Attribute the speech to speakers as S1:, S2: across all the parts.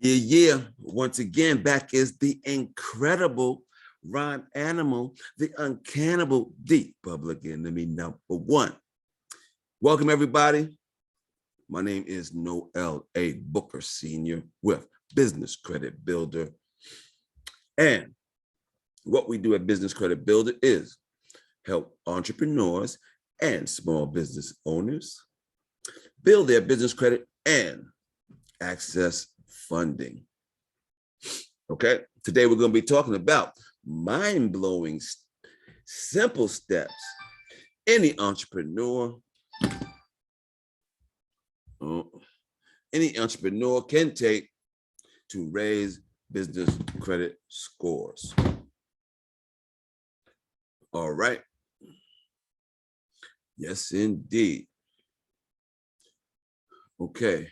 S1: Yeah. Once again, back is the incredible rhyme animal, the uncannibal, the public enemy number one. Welcome, everybody. My name is Noel A. Booker Sr. with Business Credit Builder. And what we do at Business Credit Builder is help entrepreneurs and small business owners build their business credit and access funding. Okay, today we're going to be talking about mind-blowing, simple steps any entrepreneur can take to raise business credit scores. All right. Yes, indeed. Okay,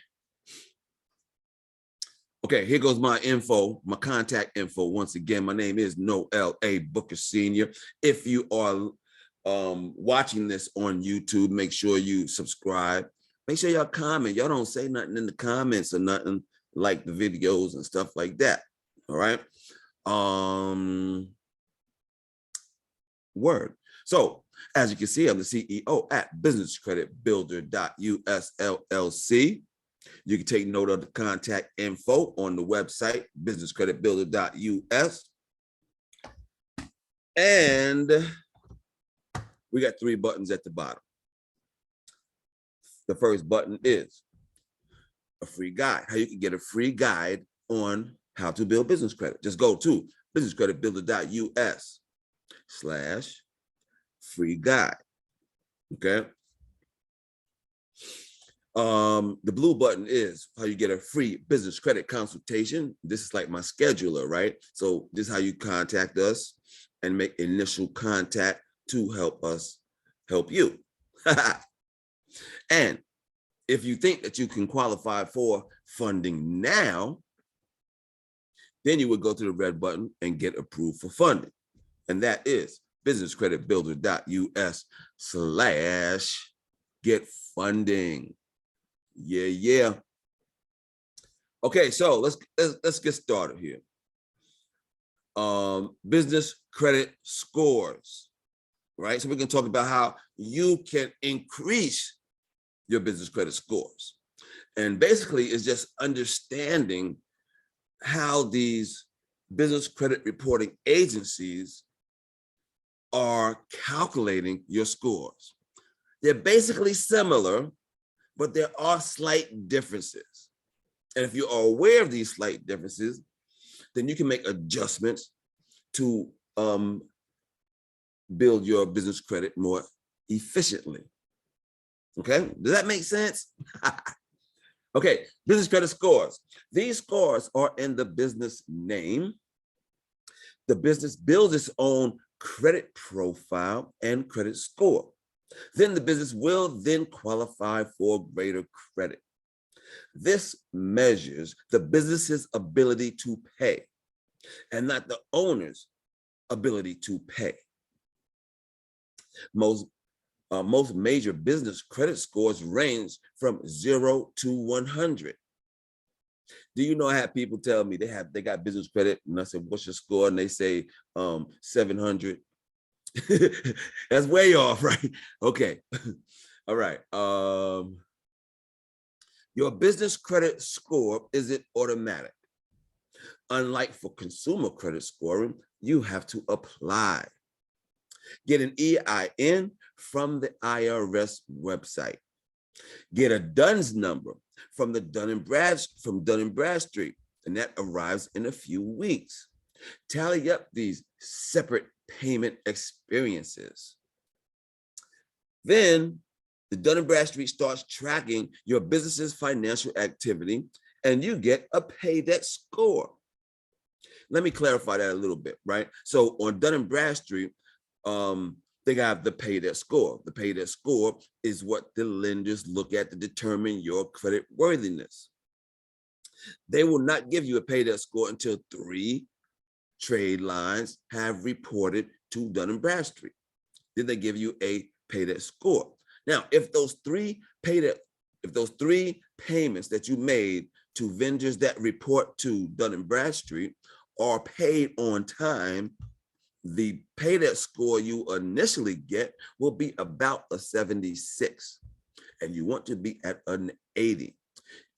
S1: here goes my info, my contact info. Once again, my name is Noel A. Booker Sr. If you are watching this on YouTube, make sure you subscribe. Make sure y'all comment. Y'all don't say nothing in the comments or nothing, like the videos and stuff like that. All right. Word. So as you can see, I'm the CEO at businesscreditbuilder.us LLC. You can take note of the contact info on the website, businesscreditbuilder.us. And we got 3 buttons at the bottom. The first button is a free guide, how you can get a free guide on how to build business credit. Just go to businesscreditbuilder.us/free guide. Okay. The blue button is how you get a free business credit consultation. This is like my scheduler, right? So this is how you contact us and make initial contact to help us help you. And if you think that you can qualify for funding now, then you would go to the red button and get approved for funding. And that is businesscreditbuilder.us/get funding. Yeah. Okay, so let's get started here. Business credit scores, right? So we're going to talk about how you can increase your business credit scores. And basically it's just understanding how these business credit reporting agencies are calculating your scores. They're basically similar, but there are slight differences. And if you are aware of these slight differences, then you can make adjustments to build your business credit more efficiently. Okay, does that make sense? Okay, business credit scores. These scores are in the business name. The business builds its own credit profile and credit score. Then the business will then qualify for greater credit. This measures the business's ability to pay and not the owner's ability to pay. Most major business credit scores range from 0 to 100. Do you know I have people tell me they got business credit, and I said, what's your score? And they say 700. That's way off, right? Okay. All right. Your business credit score isn't automatic. Unlike for consumer credit scoring, you have to apply. Get an EIN from the IRS website. Get a DUNS number from the Dun Bradstreet, and that arrives in a few weeks. Tally up these separate payment experiences. Then the Dun Bradstreet starts tracking your business's financial activity, and you get a pay debt score. Let me clarify that a little bit, right? So on Dun Bradstreet, they got the pay debt score. The pay debt score is what the lenders look at to determine your credit worthiness. They will not give you a pay debt score until 3 trade lines have reported to Dun Bradstreet. Then they give you a pay debt score. Now, if those 3 payments that you made to vendors that report to Dun Bradstreet are paid on time, the pay debt score you initially get will be about a 76, and you want to be at an 80,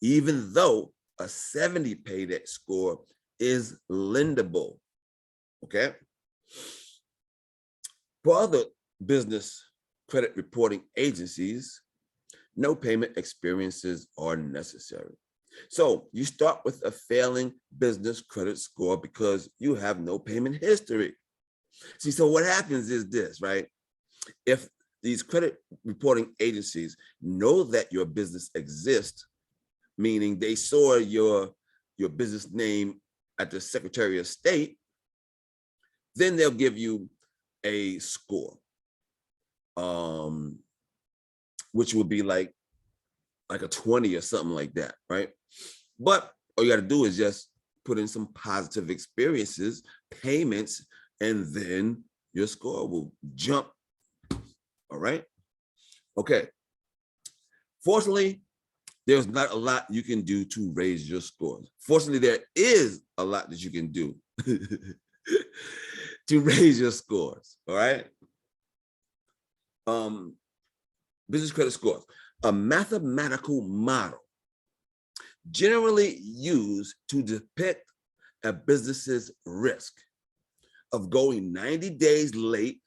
S1: even though a 70 pay debt score is lendable. Okay. For other business credit reporting agencies, no payment experiences are necessary. So you start with a failing business credit score because you have no payment history. See, so what happens is this, right? If these credit reporting agencies know that your business exists, meaning they saw your business name at the Secretary of State, then they'll give you a score, which will be like a 20 or something like that, right? But all you got to do is just put in some positive experiences, payments, and then your score will jump. All right. Okay. Fortunately, there's not a lot you can do to raise your scores. Fortunately, there is a lot that you can do to raise your scores. All right. Business credit scores, a mathematical model generally used to depict a business's risk of going 90 days late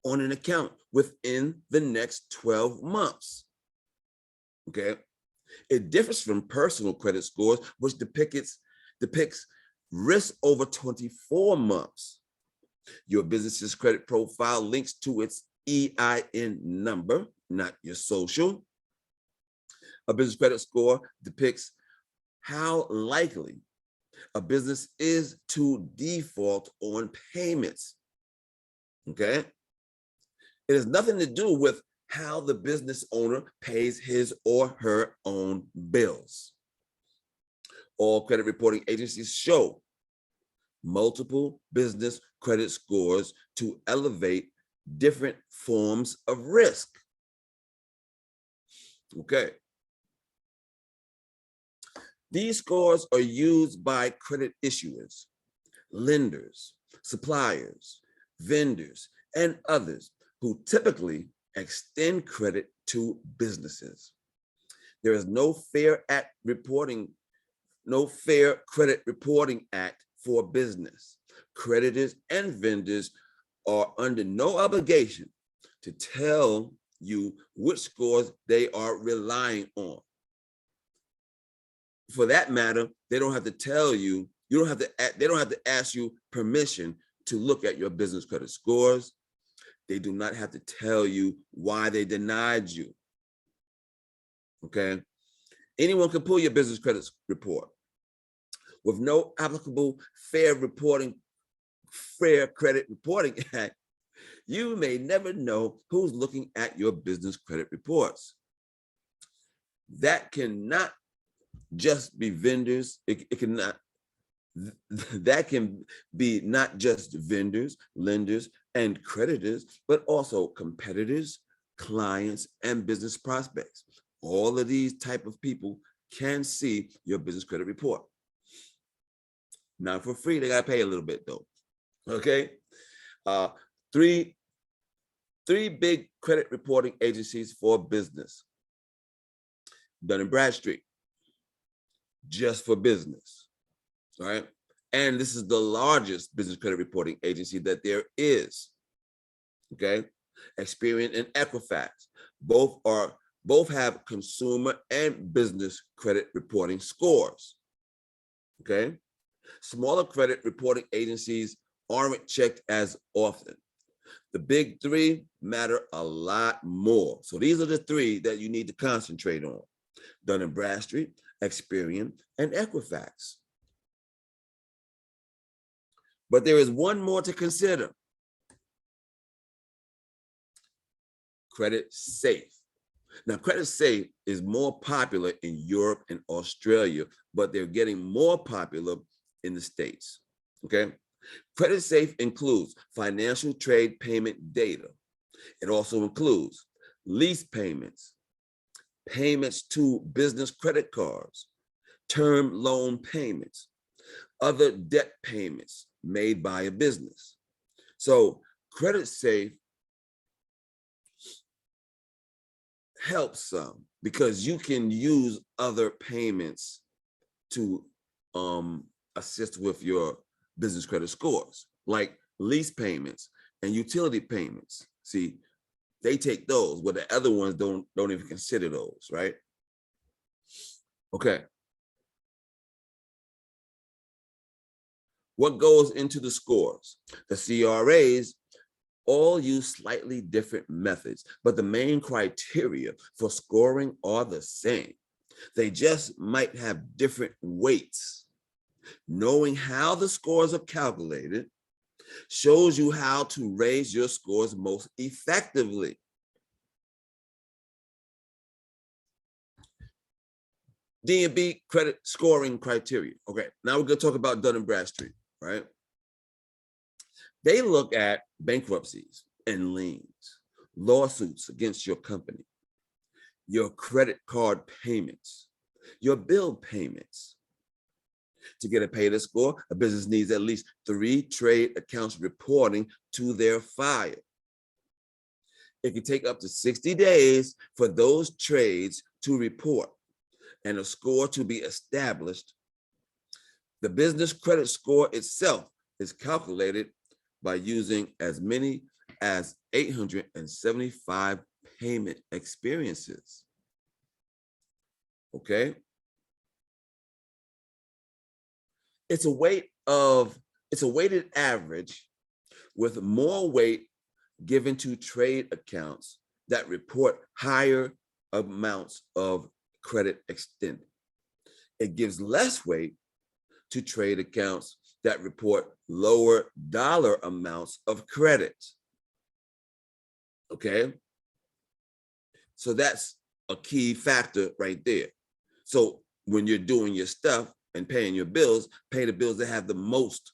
S1: on an account within the next 12 months. Okay. It differs from personal credit scores, which depicts risk over 24 months. Your business's credit profile links to its EIN number, not your social. A business credit score depicts how likely a business is to default on payments. Okay. It has nothing to do with how the business owner pays his or her own bills. All credit reporting agencies show multiple business credit scores to elevate different forms of risk. Okay. These scores are used by credit issuers, lenders, suppliers, vendors, and others who typically extend credit to businesses. There is no Fair Credit Reporting Act for business. Creditors and vendors are under no obligation to tell you which scores they are relying on. For that matter, they don't have to tell you, they don't have to ask you permission to look at your business credit scores. They do not have to tell you why they denied you. Okay. Anyone can pull your business credit report. With no applicable Fair Credit Reporting Act, you may never know who's looking at your business credit reports. That cannot just be vendors. That can be not just vendors, lenders, and creditors, but also competitors, clients, and business prospects. All of these type of people can see your business credit report. Not for free, they gotta pay a little bit though. Okay. Three big credit reporting agencies for business. Dun Bradstreet, just for business. All right. And this is the largest business credit reporting agency that there is. Okay. Experian and Equifax, both have consumer and business credit reporting scores. Okay. Smaller credit reporting agencies aren't checked as often. The big three matter a lot more. So these are the three that you need to concentrate on: Dun Bradstreet, Experian, and Equifax. But there is one more to consider: CreditSafe. Now, CreditSafe is more popular in Europe and Australia, but they're getting more popular in the States. Okay. CreditSafe includes financial trade payment data. It also includes lease payments, payments to business credit cards, term loan payments, other debt payments made by a business. So CreditSafe helps some because you can use other payments to assist with your business credit scores, like lease payments and utility payments. See, they take those, but the other ones don't even consider those, right? Okay. What goes into the scores? The CRAs all use slightly different methods, but the main criteria for scoring are the same. They just might have different weights. Knowing how the scores are calculated shows you how to raise your scores most effectively. D&B credit scoring criteria. Okay, now we're going to talk about Dun Bradstreet, right? They look at bankruptcies and liens, lawsuits against your company, your credit card payments, your bill payments. To get a payday score, a business needs at least 3 trade accounts reporting to their file. It can take up to 60 days for those trades to report and a score to be established. The business credit score itself is calculated by using as many as 875 payment experiences. Okay. It's a weighted average with more weight given to trade accounts that report higher amounts of credit extended. It gives less weight to trade accounts that report lower dollar amounts of credit. Okay. So that's a key factor right there. So when you're doing your stuff and paying your bills, pay the bills that have the most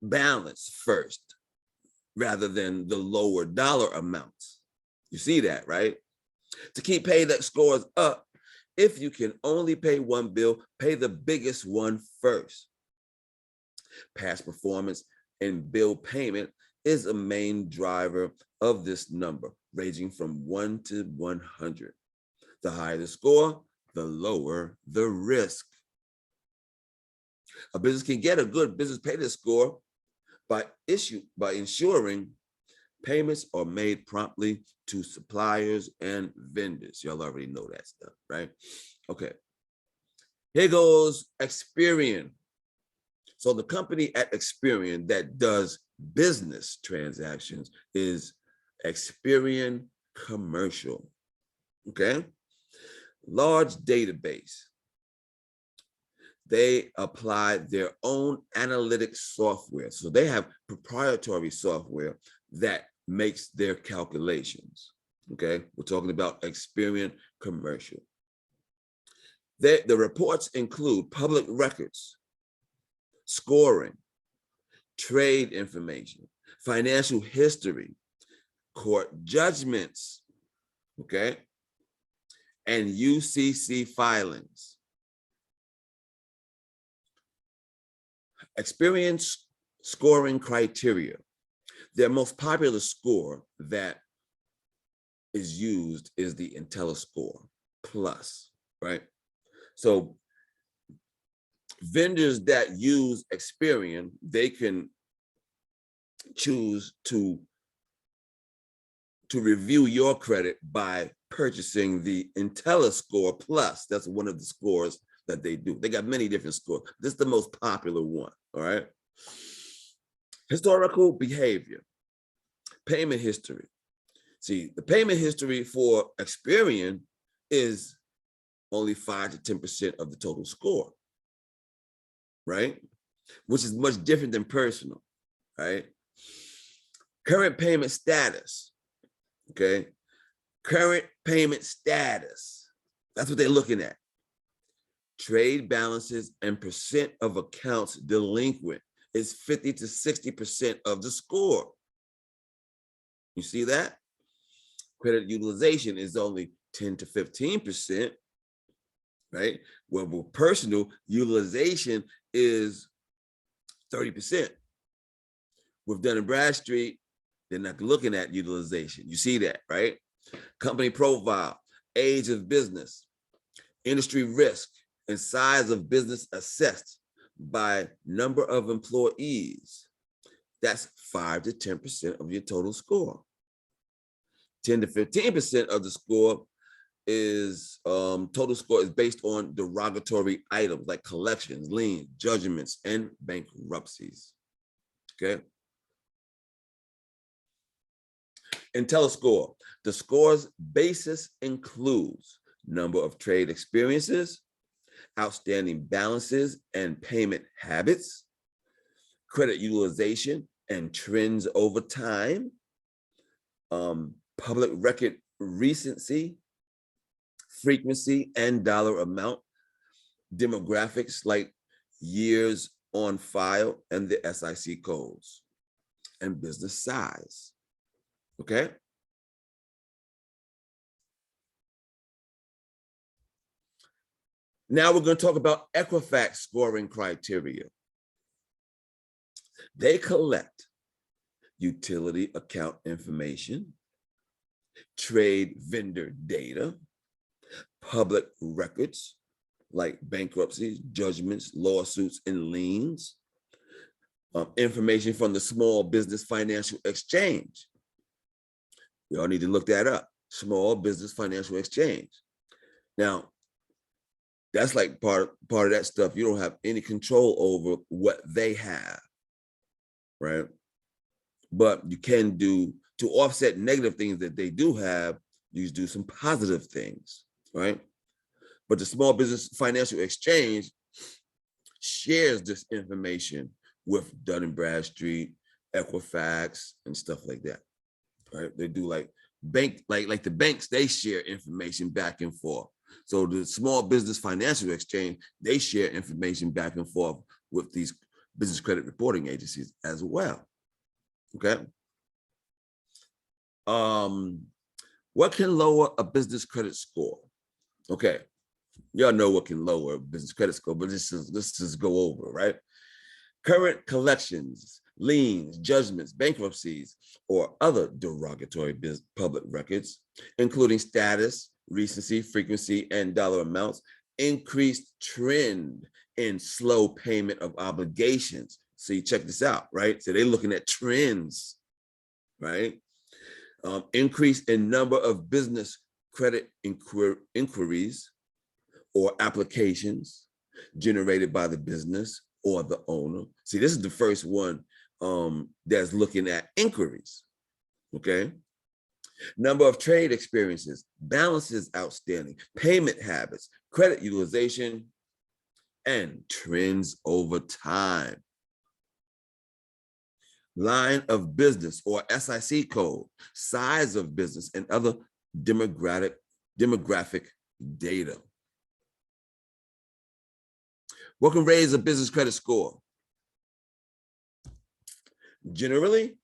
S1: balance first, rather than the lower dollar amounts. You see that, right? To keep payday scores up, if you can only pay one bill, pay the biggest one first. Past performance and bill payment is a main driver of this number, ranging from 1 to 100. The higher the score, the lower the risk. A business can get a good business payday score by ensuring payments are made promptly to suppliers and vendors. Y'all already know that stuff, right? Okay. Here goes Experian. So the company at Experian that does business transactions is Experian Commercial. Okay. Large database. They apply their own analytics software. So they have proprietary software that makes their calculations. Okay, we're talking about Experian Commercial. The reports include public records, scoring, trade information, financial history, court judgments, okay, and UCC filings. Experian scoring criteria. Their most popular score that is used is the Intelliscore Plus, right? So vendors that use Experian, they can choose to review your credit by purchasing the Intelliscore Plus. That's one of the scores that they do. They got many different scores. This is the most popular one, all right? Historical behavior, payment history. See, the payment history for Experian is only 5 to 10% of the total score, right? Which is much different than personal, right? Current payment status, okay? Current payment status, that's what they're looking at. Trade balances and percent of accounts delinquent is 50 to 60% of the score. You see that? Credit utilization is only 10 to 15%. right? Well, with personal, utilization is 30%. With Dun Bradstreet, they're not looking at utilization. You see that, right? Company profile, age of business, industry risk, and size of business assessed by number of employees. That's 5 to 10% of your total score. 10 to 15% of the score is total score is based on derogatory items like collections, liens, judgments, and bankruptcies. Okay. Intelliscore. The score's basis includes number of trade experiences, outstanding balances and payment habits, credit utilization and trends over time, public record recency, frequency and dollar amount, demographics like years on file and the SIC codes, and business size. Okay. Now we're going to talk about Equifax scoring criteria. They collect utility account information, trade vendor data, public records like bankruptcies, judgments, lawsuits, and liens, information from the Small Business Financial Exchange. We all need to look that up. Small Business Financial Exchange. Now, that's like part of that stuff. You don't have any control over what they have, right? But you can do, to offset negative things that they do have, you do some positive things, right? But the Small Business Financial Exchange shares this information with Dun Bradstreet, Equifax, and stuff like that, right? They do like like the banks, they share information back and forth. So the Small Business Financial Exchange, they share information back and forth with these business credit reporting agencies as well. Okay. What can lower a business credit score? Okay, y'all know what can lower a business credit score, but let's just go over, right? Current collections, liens, judgments, bankruptcies, or other derogatory public records, including status, recency, frequency, and dollar amounts, increased trend in slow payment of obligations. See, check this out, right? So they're looking at trends, right? Increase in number of business credit inquiries or applications generated by the business or the owner. See, this is the first one that's looking at inquiries, okay? Number of trade experiences, balances outstanding, payment habits, credit utilization, and trends over time. Line of business or SIC code, size of business, and other demographic data. What can raise a business credit score? Generally,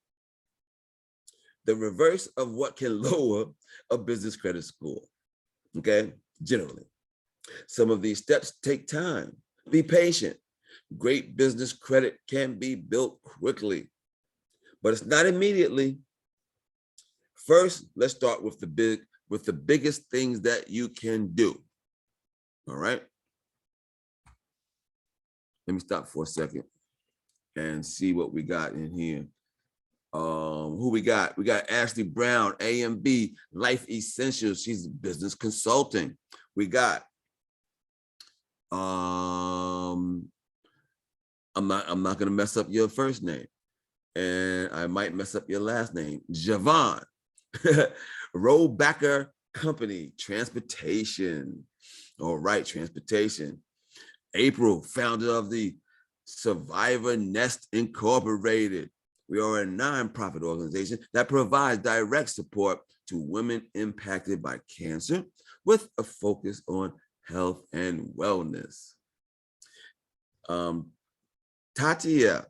S1: the reverse of what can lower a business credit score, okay? Generally. Some of these steps take time. Be patient. Great business credit can be built quickly, but it's not immediately. First, let's start with the biggest things that you can do. All right. Let me stop for a second and see what we got in here. Who we got? We got Ashley Brown, AMB, Life Essentials. She's business consulting. We got I'm not gonna mess up your first name, and I might mess up your last name. Javon, Rollbacker Company, Transportation. All right, transportation. April, founder of the Survivor Nest Incorporated. We are a nonprofit organization that provides direct support to women impacted by cancer with a focus on health and wellness. Tatia,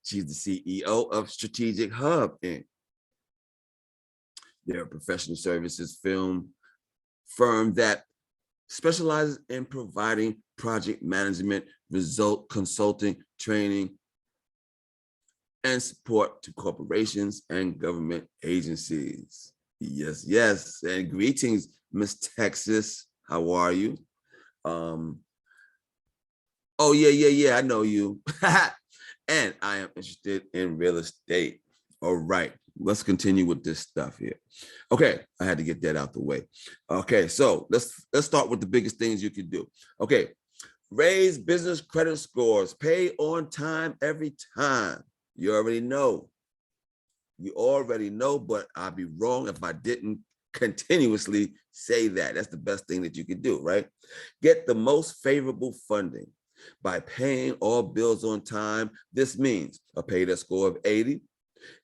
S1: she's the CEO of Strategic Hub Inc. They're a professional services firm that specializes in providing project management, result consulting, training, and support to corporations and government agencies. Yes, yes. And greetings, Miss Texas. How are you? Oh, yeah. I know you. And I am interested in real estate. All right, let's continue with this stuff here. Okay, I had to get that out the way. Okay, so let's start with the biggest things you could do. Okay, raise business credit scores, pay on time every time. You already know. You already know, but I'd be wrong if I didn't continuously say that. That's the best thing that you could do, right? Get the most favorable funding by paying all bills on time. This means a paydebt score of 80,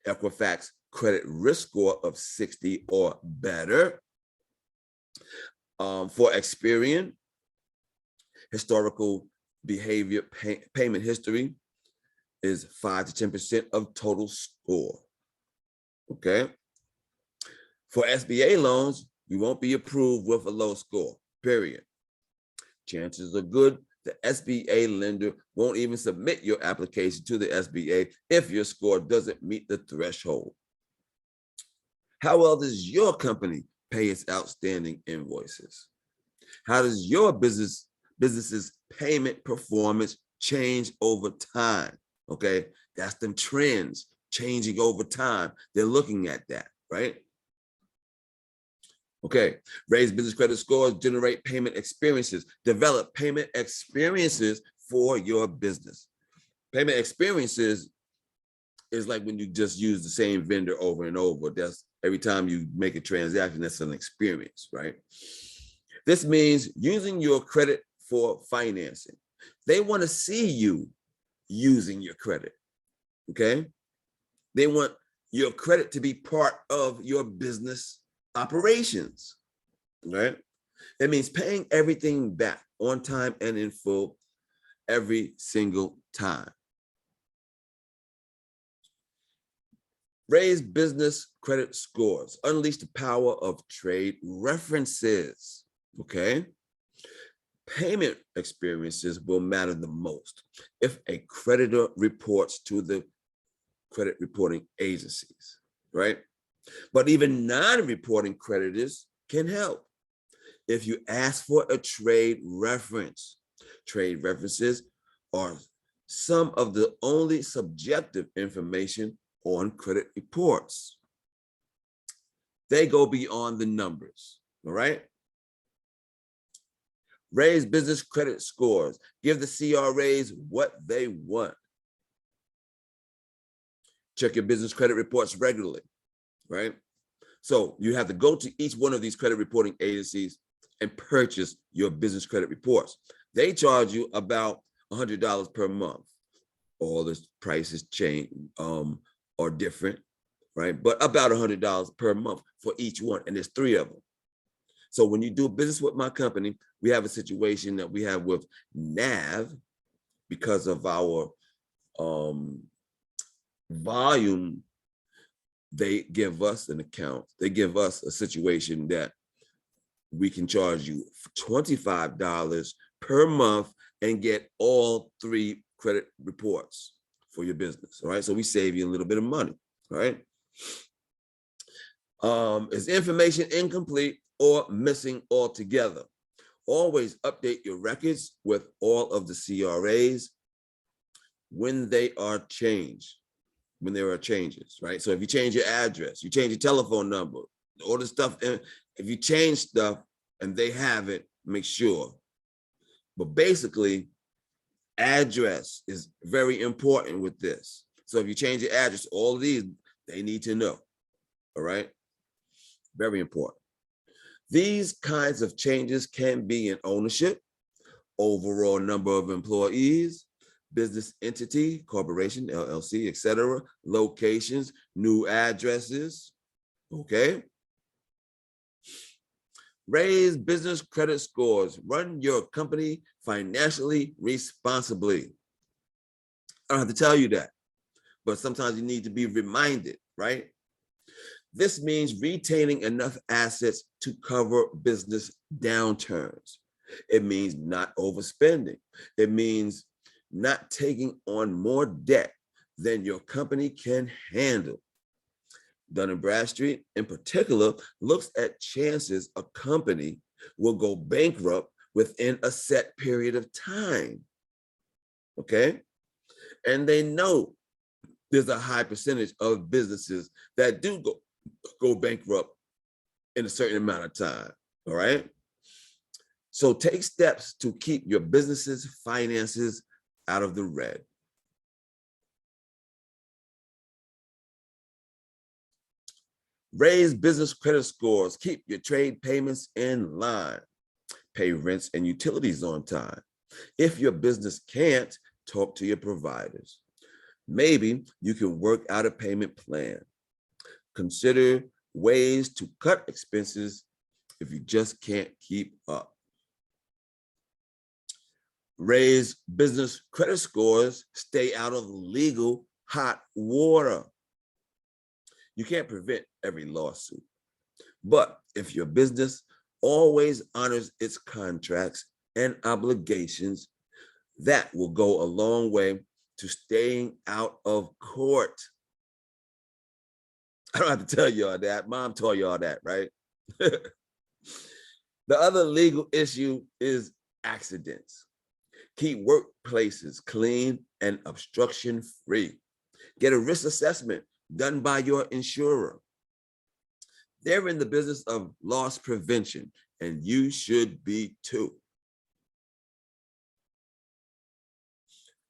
S1: Equifax credit risk score of 60 or better. For Experian, historical behavior payment history is 5 to 10% of total score. Okay. For SBA loans, you won't be approved with a low score, period. Chances are good the SBA lender won't even submit your application to the SBA if your score doesn't meet the threshold. How well does your company pay its outstanding invoices? How does your business's payment performance change over time? Okay, that's them trends changing over time. They're looking at that, right? Okay, raise business credit scores, generate payment experiences, develop payment experiences for your business. Payment experiences is like when you just use the same vendor over and over. That's every time you make a transaction, that's an experience, right? This means using your credit for financing. They want to see you using your credit, okay? They want your credit to be part of your business operations, right? That means paying everything back on time and in full every single time. Raise business credit scores, unleash the power of trade references, okay? Payment experiences will matter the most if a creditor reports to the credit reporting agencies, right? But even non-reporting creditors can help. If you ask for a trade reference, trade references are some of the only subjective information on credit reports. They go beyond the numbers, all right? Raise business credit scores. Give the CRAs what they want. Check your business credit reports regularly, right? So you have to go to each one of these credit reporting agencies and purchase your business credit reports. They charge you about $100 per month. All the prices change are different, right? But about $100 per month for each one, and there's 3 of them. So when you do business with my company, we have a situation that we have with NAV because of our volume. They give us an account. They give us a situation that we can charge you $25 per month and get all 3 credit reports for your business. All right. So we save you a little bit of money. All right. Is information incomplete or missing altogether? Always update your records with all of the CRAs when they are changed. When there are changes, right? So if you change your address, you change your telephone number, all the stuff, if you change stuff and they have it, make sure. But basically, address is very important with this. So if you change your address, all of these, they need to know, all right? Very important. These kinds of changes can be in ownership, overall number of employees, business entity, corporation, LLC, etc., locations, new addresses, okay? Raise business credit scores. Run your company financially responsibly. I don't have to tell you that, but sometimes you need to be reminded, right? This means retaining enough assets to cover business downturns. It means not overspending. It means not taking on more debt than your company can handle. Dun Bradstreet, in particular, looks at chances a company will go bankrupt within a set period of time. Okay? And they know there's a high percentage of businesses that do go bankrupt in a certain amount of time. All right? So take steps to keep your business's finances out of the red. Raise business credit scores. Keep your trade payments in line. Pay rents and utilities on time. If your business can't, talk to your providers. Maybe you can work out a payment plan. Consider ways to cut expenses if you just can't keep up. Raise business credit scores. Stay out of legal hot water. You can't prevent every lawsuit, but if your business always honors its contracts and obligations, that will go a long way to staying out of court. I don't have to tell y'all that. Mom told y'all that, right? The other legal issue is accidents. Keep workplaces clean and obstruction-free. Get a risk assessment done by your insurer. They're in the business of loss prevention, and you should be too.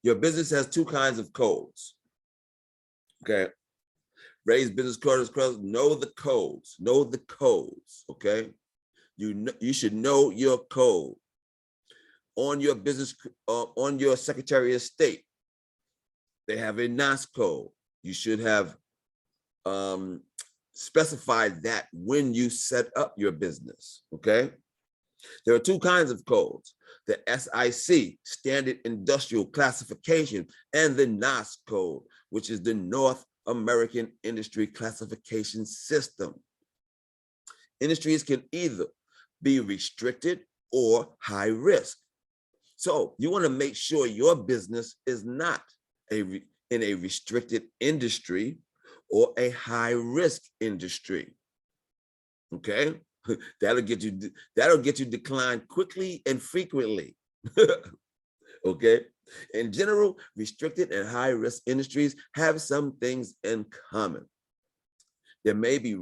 S1: Your business has two kinds of codes. Okay. Raise business codes, know the codes, okay? You should know your code. On your business, on your Secretary of State, they have a NAS code. You should have specified that when you set up your business, okay? There are two kinds of codes: the SIC, Standard Industrial Classification, and the NAS code, which is the North American Industry Classification System. Industries can either be restricted or high risk. So you want to make sure your business is not in a restricted industry or a high risk industry. Okay, that'll get you declined quickly and frequently. Okay, in general, restricted and high risk industries have some things in common. There may be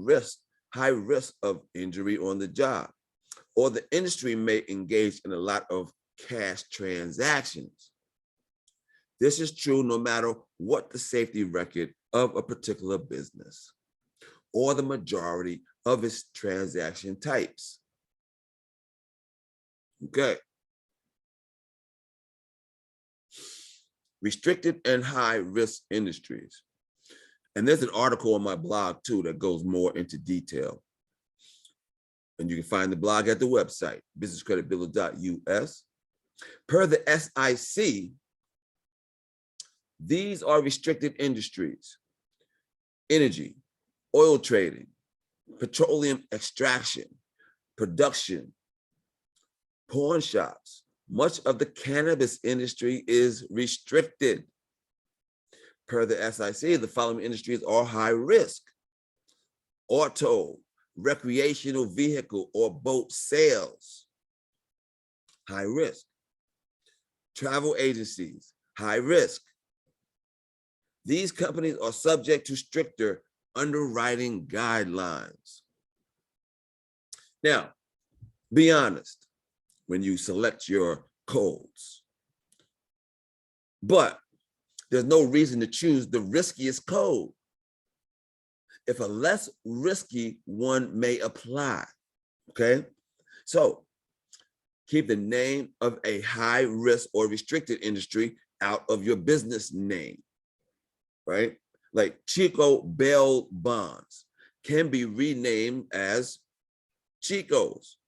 S1: high risk of injury on the job, or the industry may engage in a lot of cash transactions. This is true no matter what the safety record of a particular business or the majority of its transaction types. Okay. Restricted and high risk industries. And there's an article on my blog too that goes more into detail. And you can find the blog at the website, businesscreditbuilder.us. Per the SIC, these are restricted industries: energy, oil trading, petroleum extraction, production, pawn shops. Much of the cannabis industry is restricted. Per the SIC, the following industries are high risk: auto, recreational vehicle or boat sales, high risk; travel agencies, high risk. These companies are subject to stricter underwriting guidelines. Now, be honest when you select your codes, but there's no reason to choose the riskiest code if a less risky one may apply, okay? So keep the name of a high risk or restricted industry out of your business name, right? Like Chico bail bonds can be renamed as Chico's.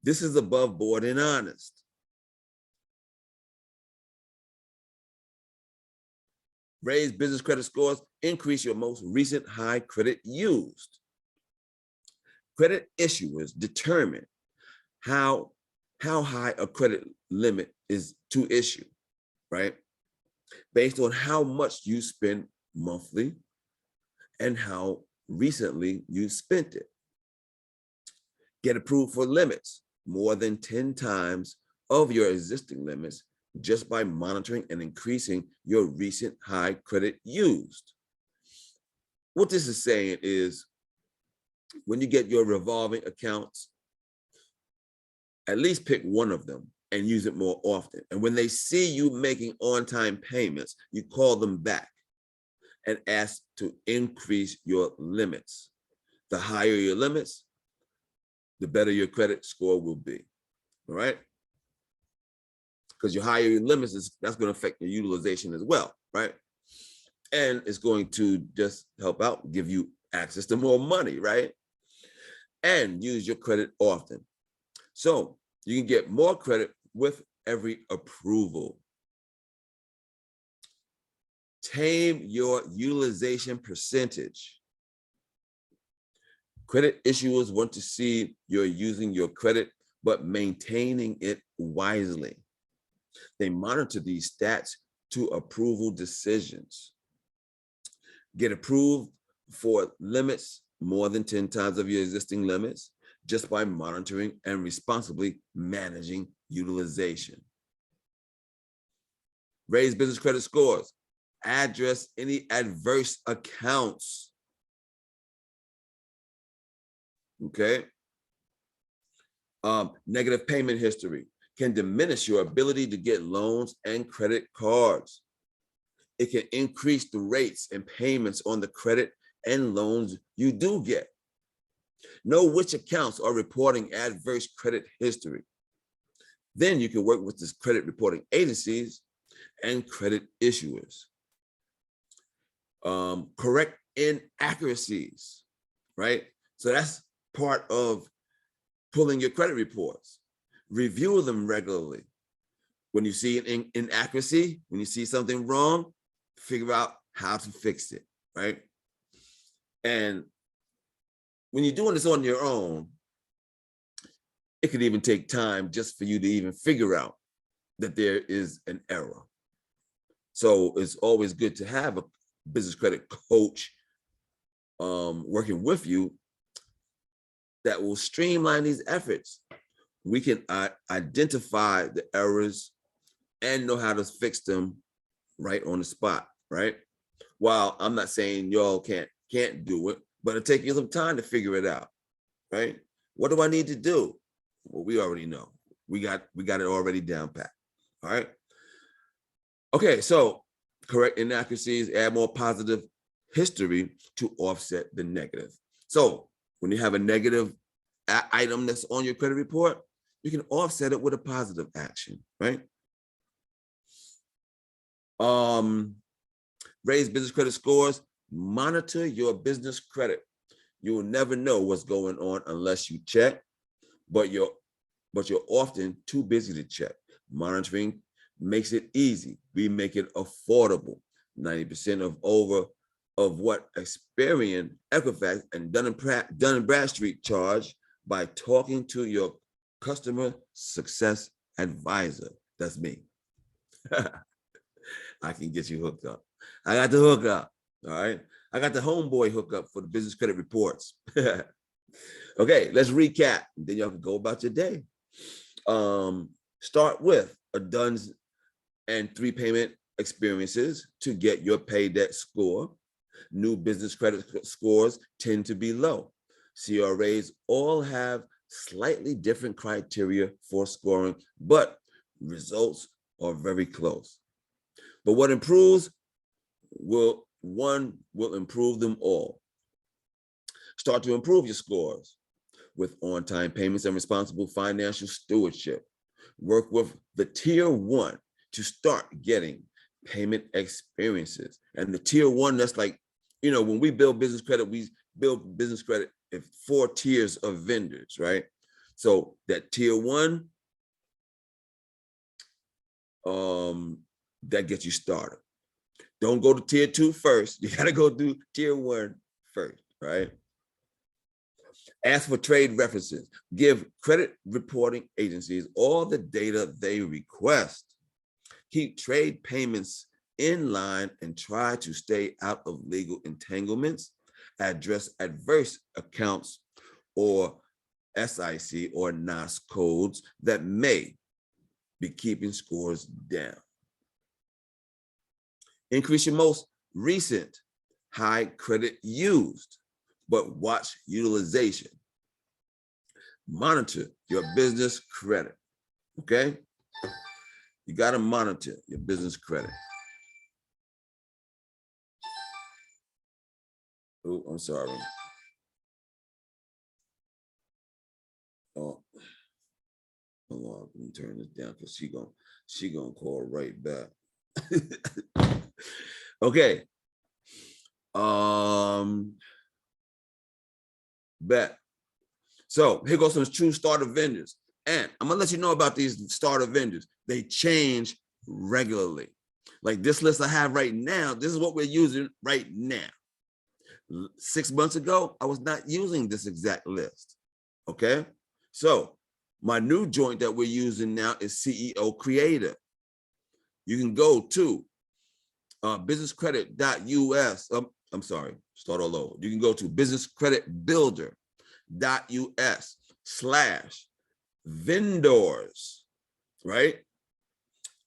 S1: This is above board and honest. Raise business credit scores, increase your most recent high credit used. Credit issuers determine how high a credit limit is to issue, right? Based on how much you spend monthly and how recently you spent it. Get approved for limits more than 10 times of your existing limits just by monitoring and increasing your recent high credit used. What this is saying is when you get your revolving accounts, at least pick one of them and use it more often. And when they see you making on-time payments, you call them back and ask to increase your limits. The higher your limits, the better your credit score will be, all right? Because your higher your limits, that's going to affect your utilization as well, right? And it's going to just help out, give you access to more money, right? And use your credit often. So you can get more credit with every approval. Tame your utilization percentage. Credit issuers want to see you're using your credit, but maintaining it wisely. They monitor these stats to approval decisions. Get approved for limits more than 10 times of your existing limits just by monitoring and responsibly managing utilization. Raise business credit scores. Address any adverse accounts. Okay. Negative payment history can diminish your ability to get loans and credit cards. It can increase the rates and payments on the credit and loans you do get. Know which accounts are reporting adverse credit history. Then you can work with the credit reporting agencies and credit issuers. Correct inaccuracies, right? So that's part of pulling your credit reports. Review them regularly. When you see an inaccuracy, when you see something wrong, figure out how to fix it, right? And when you're doing this on your own, it could even take time just for you to even figure out that there is an error. So it's always good to have a business credit coach working with you that will streamline these efforts. We can identify the errors and know how to fix them right on the spot, right? While I'm not saying y'all can't do it, but it'll take you some time to figure it out, right? What do I need to do? Well, we already know. We got it already down pat, all right? Okay, so correct inaccuracies, add more positive history to offset the negative. So when you have a negative item that's on your credit report, you can offset it with a positive action, right? Raise business credit scores, monitor your business credit. You will never know what's going on unless you check, but you're often too busy to check. Monitoring makes it easy. We make it affordable. 90% of what Experian, Equifax, and Dun Bradstreet charge by talking to your customer success advisor. That's me. I can get you hooked up. I got the hookup, all right? I got the homeboy hookup for the business credit reports. Okay, let's recap. Then y'all can go about your day. Start with a Duns and 3 payment experiences to get your pay debt score. New business credit scores tend to be low. CRAs all have slightly different criteria for scoring, but results are very close. But what improves will improve them all. Start to improve your scores with on-time payments and responsible financial stewardship. Work with the tier 1 to start getting payment experiences. And the tier 1, that's like, you know, when we build business credit, we build business credit in 4 tiers of vendors, right? So that tier 1, that gets you started. Don't go to tier 2 first. You gotta go do tier 1 first, right? Ask for trade references. Give credit reporting agencies all the data they request. Keep trade payments in line and try to stay out of legal entanglements. Address adverse accounts or SIC or NAS codes that may be keeping scores down. Increase your most recent high credit used, but watch utilization. Monitor your business credit, okay? You gotta monitor your business credit. Oh, I'm sorry. Oh, hold on, let me turn this down because she gonna call right back. Okay. Bet. So here goes some true starter vendors. And I'm gonna let you know about these starter vendors. They change regularly. Like this list I have right now, this is what we're using right now. 6 months ago, I was not using this exact list, okay? So my new joint that we're using now is CEO Creator. You can go to businesscredit.us. I'm sorry, start all over. You can go to businesscreditbuilder.us/vendors, right?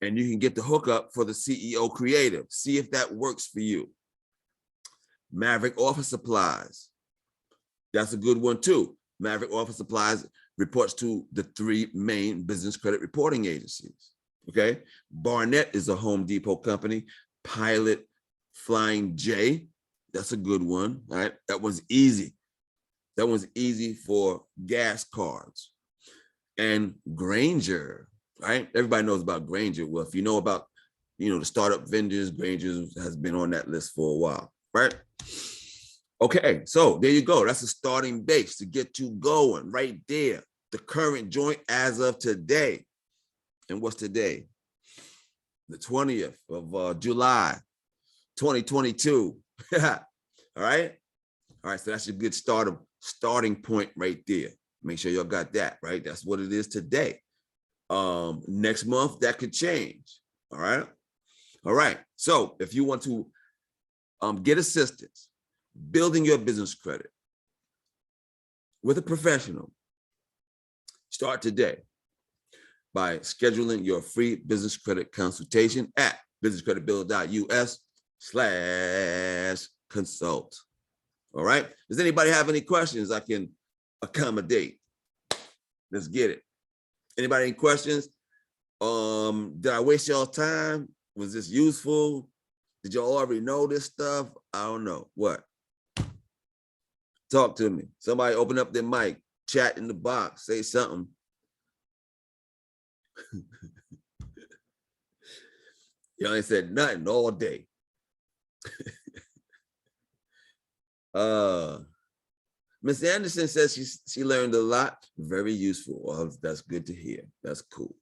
S1: And you can get the hookup for the CEO Creator. See if that works for you. Maverick Office Supplies. That's a good one too. Maverick Office Supplies reports to the 3 main business credit reporting agencies, okay? Barnett is a Home Depot company. Pilot Flying J, that's a good one, all right? That one's easy. That one's easy for gas cards. And Granger, right? Everybody knows about Granger. Well, if you know about, the startup vendors, Granger has been on that list for a while, right? Okay, so there you go. That's a starting base to get you going right there. The current joint as of today. And what's today? The 20th of July, 2022. All right? All right, so that's a good starting point right there. Make sure y'all got that, right? That's what it is today. Next month, that could change, all right? All right, so if you want to get assistance, building your business credit with a professional, start today by scheduling your free business credit consultation at businesscreditbuilder.us/consult. All right. Does anybody have any questions I can accommodate? Let's get it. Anybody any questions? Did I waste y'all time? Was this useful? Did y'all already know this stuff? I don't know. What? Talk to me. Somebody open up their mic, chat in the box, say something. Y'all ain't said nothing all day. Miss Anderson says she learned a lot. Very useful. Well, that's good to hear. That's cool.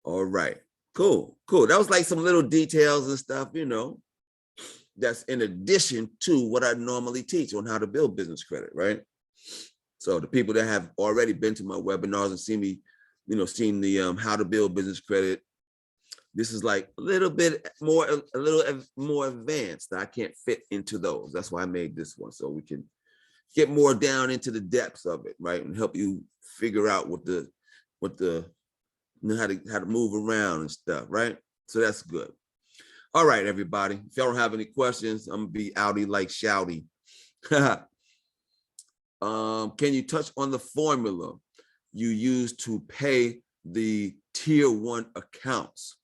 S1: All right. Cool. That was like some little details and stuff, that's in addition to what I normally teach on how to build business credit, right? So the people that have already been to my webinars and seen me, seen the how to build business credit, this is like a little more advanced. I can't fit into those. That's why I made this one, so we can get more down into the depths of it, right? And help you figure out how to move around and stuff, right? So that's good. All right, everybody. If y'all don't have any questions, I'm gonna be outy like shouty. Can you touch on the formula you use to pay the tier 1 accounts?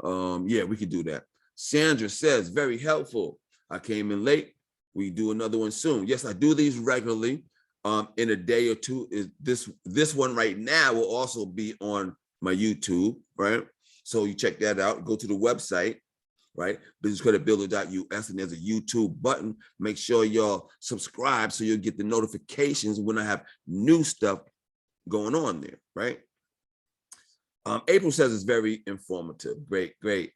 S1: Yeah, we could do that. Sandra says, very helpful. I came in late. We do another one soon. Yes, I do these regularly. In a day or two. Is this one right now will also be on my YouTube, right? So you check that out. Go to the website, right? businesscreditbuilder.us, and there's a YouTube button. Make sure y'all subscribe so you'll get the notifications when I have new stuff going on there, right? April says it's very informative. Great.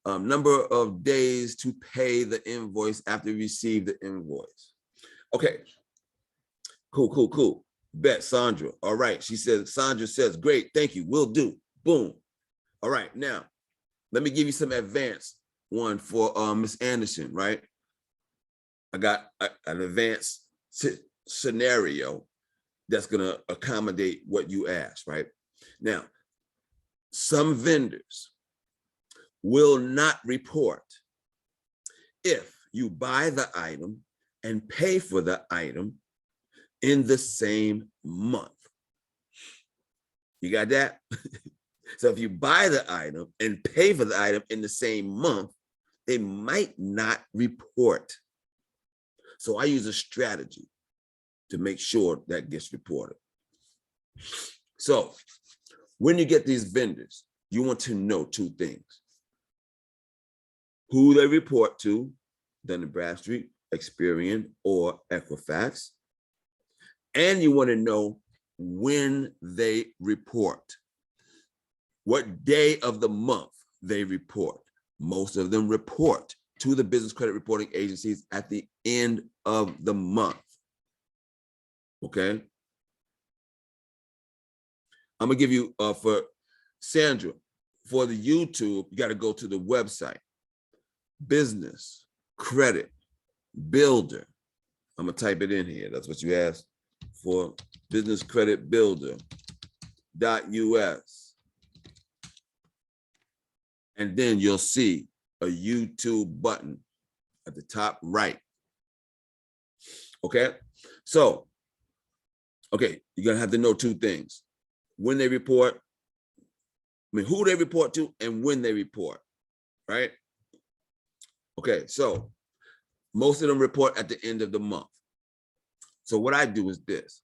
S1: Number of days to pay the invoice after you receive the invoice. Okay, Cool. Bet Sandra. All right. Sandra says, great. Thank you. Will do. Boom. All right. Now, let me give you some advanced one for Miss Anderson, right? I got an advanced scenario that's going to accommodate what you asked, right? Now, some vendors will not report if you buy the item and pay for the item in the same month. You got that? So if you buy the item and pay for the item in the same month, they might not report. So I use a strategy to make sure that gets reported. So when you get these vendors, you want to know two things: who they report to, Dun Bradstreet, Experian, or Equifax. And you want to know when they report, what day of the month they report. Most of them report to the business credit reporting agencies at the end of the month. Okay. I'm gonna give you for Sandra, for the YouTube, you got to go to the website, Business Credit Builder. I'm gonna type it in here. That's what you asked for, Business Credit Builder.us. And then you'll see a YouTube button at the top right. Okay, so, okay, you're gonna have to know two things: when they report, who they report to, and when they report, right? Okay, so most of them report at the end of the month. So what I do is this: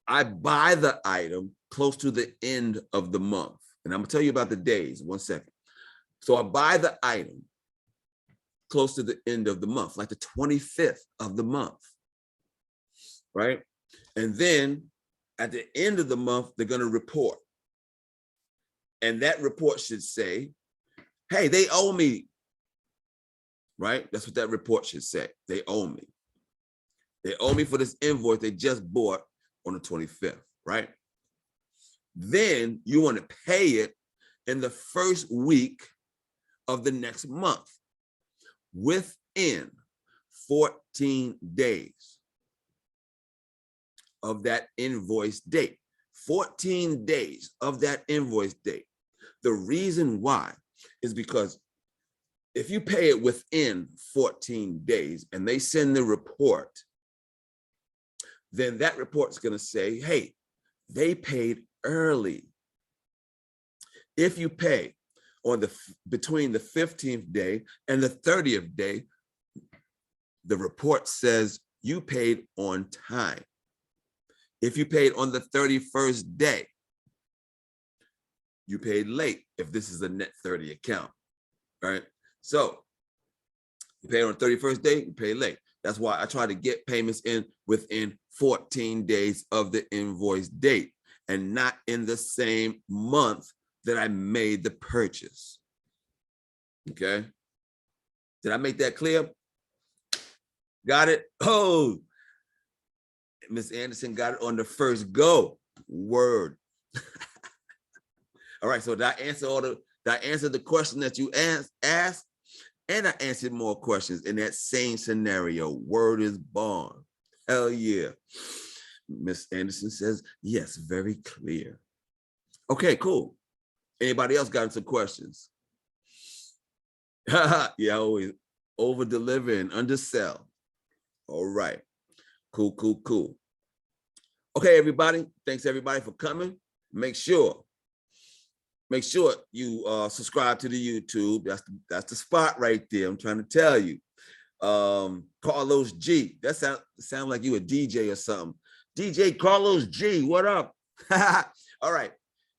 S1: I buy the item close to the end of the month. And I'm gonna tell you about the days, 1 second. So I buy the item close to the end of the month, like the 25th of the month, right? And then at the end of the month, they're gonna report. And that report should say, hey, they owe me, right? That's what that report should say. They owe me. They owe me for this invoice they just bought on the 25th, right? Then you want to pay it in the first week of the next month, within 14 days of that invoice date. 14 days of that invoice date. The reason why is because if you pay it within 14 days and they send the report, then that report's going to say, hey, they paid early. If you pay on between the 15th day and the 30th day, the report says you paid on time. If you paid on the 31st day, you paid late if this is a net 30 account, right? So you pay on the 31st day, you pay late. That's why I try to get payments in within 14 days of the invoice date and not in the same month that I made the purchase. Okay. Did I make that clear? Got it? Oh, Miss Anderson got it on the first go. Word. All right. So did I answer the question that you asked? And I answered more questions in that same scenario. Word is born. Hell yeah. Miss Anderson says, yes, very clear. Okay, cool. Anybody else got some questions? Yeah, always over deliver and undersell. All right. Cool. Okay, everybody. Thanks everybody for coming. Make sure you subscribe to the YouTube. That's the spot right there. I'm trying to tell you. Carlos G. That sound like you a DJ or something. DJ Carlos G. What up? All right,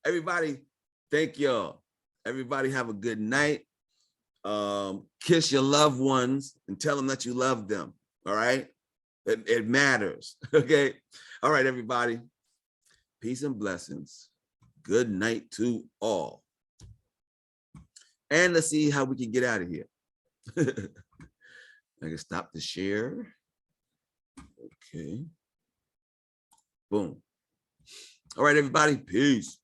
S1: everybody. Thank y'all. Everybody have a good night. Kiss your loved ones and tell them that you love them. All right. It matters. Okay. All right, everybody. Peace and blessings. Good night to all. And let's see how we can get out of here. I can stop the share. Okay. Boom. All right, everybody. Peace.